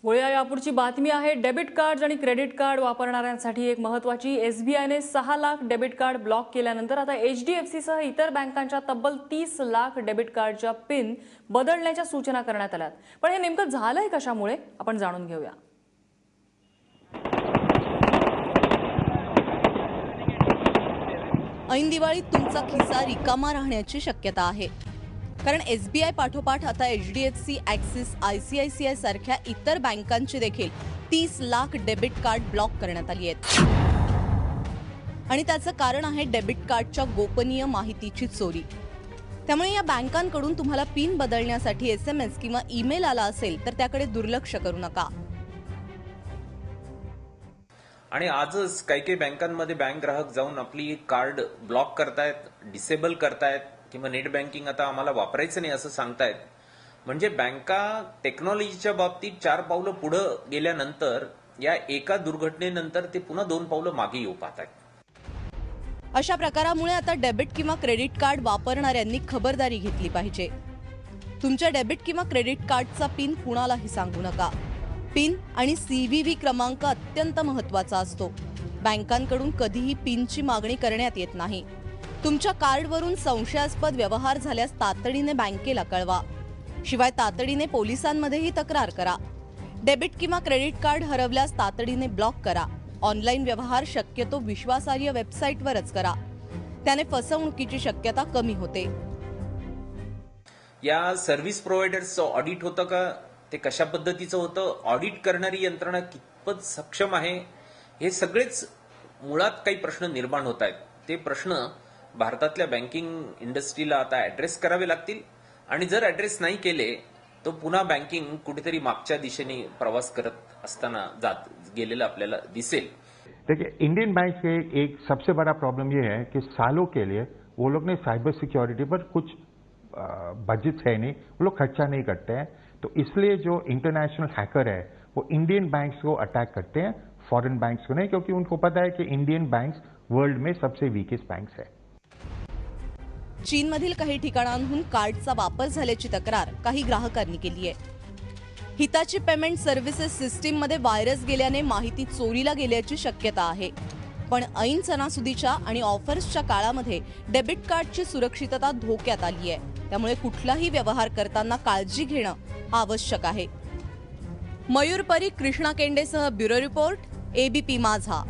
गोळ्या यापूरची बातमी आहे। डेबिट कार्ड आणि क्रेडिट कार्ड वापरणाऱ्यांसाठी एक महत्त्वाची। एसबीआयने 6 लाख डेबिट कार्ड ब्लॉक केल्यानंतर आता एचडीएफसी सह इतर बँकांच्या तब्बल 30 लाख डेबिट कार्डच्या पिन बदलण्याच्या सूचना करण्यात आल्यात। पण हे नेमकं झालंय कशामुळे आपण जाणून घेऊया। ऐन दिवाळीत तुमचा खिसा रिकामा राहण्याची शक्यता आहे, कारण एसबीआय पाठोपाठ आता एचडीएफसी, ॲक्सिस, आयसीआयसीआय सारख्या इतर बँकांची देखील 30 लाख डेबिट कार्ड ब्लॉक करण्यात आली आहेत। आणि त्याचं कारण आहे डेबिट कार्डच्या गोपनीय माहितीची चोरी। त्यामुळे या बँकांकडून तुम्हाला पिन बदलण्यासाठी एसएमएस किंवा ईमेल आला असेल तर त्याकडे दुर्लक्ष करू नका। आणि आजच काही बँकांमध्ये बँक ग्राहक जाऊन आपली कार्ड ब्लॉक करतायत, डिसेबल करतायत किंवा नेट बँकिंग आता आम्हाला वापरायचं नाही असं सांगतायत। म्हणजे बँका टेक्नॉलॉजीच्या बाबतीत 4 पावलं पुढे गेल्यानंतर या एका दुर्घटनेनंतर ते पुन्हा 2 पावलं मागे येऊ पाहतायत। अशा प्रकारामुळे आता डेबिट किंवा क्रेडिट कार्ड वापरणाऱ्यांनी खबरदारी घेतली पाहिजे। तुमच्या डेबिट किंवा क्रेडिट कार्डचा पिन कुणालाही सांगू नका। पिन आणि सीव्हीव्ही क्रमांक अत्यंत महत्त्वाचा असतो। बँकांकडून कधीही पिनची मागणी करण्यात येत नाही। तुमच्या कार्डवरून संशयास्पद व्यवहार झाल्यास तातडीने बँकेला कळवा, शिवाय तातडीने पोलिसांमध्येही तक्रार करा। डेबिट किंवा क्रेडिट कार्ड हरवल्यास तातडीने ब्लॉक करा। ऑनलाईन व्यवहार शक्यतो विश्वासार्ह वेबसाईटवरच करा, त्याने फसवणुकीची शक्यता कमी होते। या सर्व्हिस प्रोव्हायडर्सचं ऑडिट होतं का, ते कशा पद्धतीचं होतं, ऑडिट करणारी यंत्रणा कितपत सक्षम आहे, हे सगळेच मुळात काही प्रश्न निर्माण होत आहेत। ते प्रश्न भारतातल्या बँकिंग इंडस्ट्रीला आता ऍड्रेस करावे लागतील। आणि जर ऍड्रेस नाही केले तो पुन्हा बँकिंग कुठेतरी मागच्या दिशेने प्रवास करत असताना जात गेलेलं आपल्याला दिसेल। देखिए, इंडियन बैंक के एक सबसे बड़ा प्रॉब्लम ये है कि सालों के लिए वो लोग ने साइबर सिक्योरिटी पर कुछ बजट है नहीं, वो लोग खर्चा नहीं करते हैं। तो इसलिए जो इंटरनेशनल हैकर है वो इंडियन बैंक्स को अटैक करते हैं, फॉरेन बैंक्स को नहीं, क्योंकि उनको पता है कि इंडियन बैंक्स वर्ल्ड में सबसे वीकेस्ट बैंक्स है। चीनमधील काही ठिकाणांहून कार्डचा वापर झाल्याची तक्रार काही ग्राहकांनी केली आहे। हिताची पेमेंट सर्व्हिसेस सिस्टीममध्ये व्हायरस गेल्याने माहिती चोरीला गेल्याची शक्यता आहे। पण ऐन सणासुदीच्या आणि ऑफर्सच्या काळामध्ये डेबिट कार्डची सुरक्षितता धोक्यात आली आहे। त्यामुळे कुठलाही व्यवहार करताना काळजी घेणं आवश्यक आहे। मयूर परीख, कृष्णा केंडेसह ब्युरो रिपोर्ट, एबीपी माझा।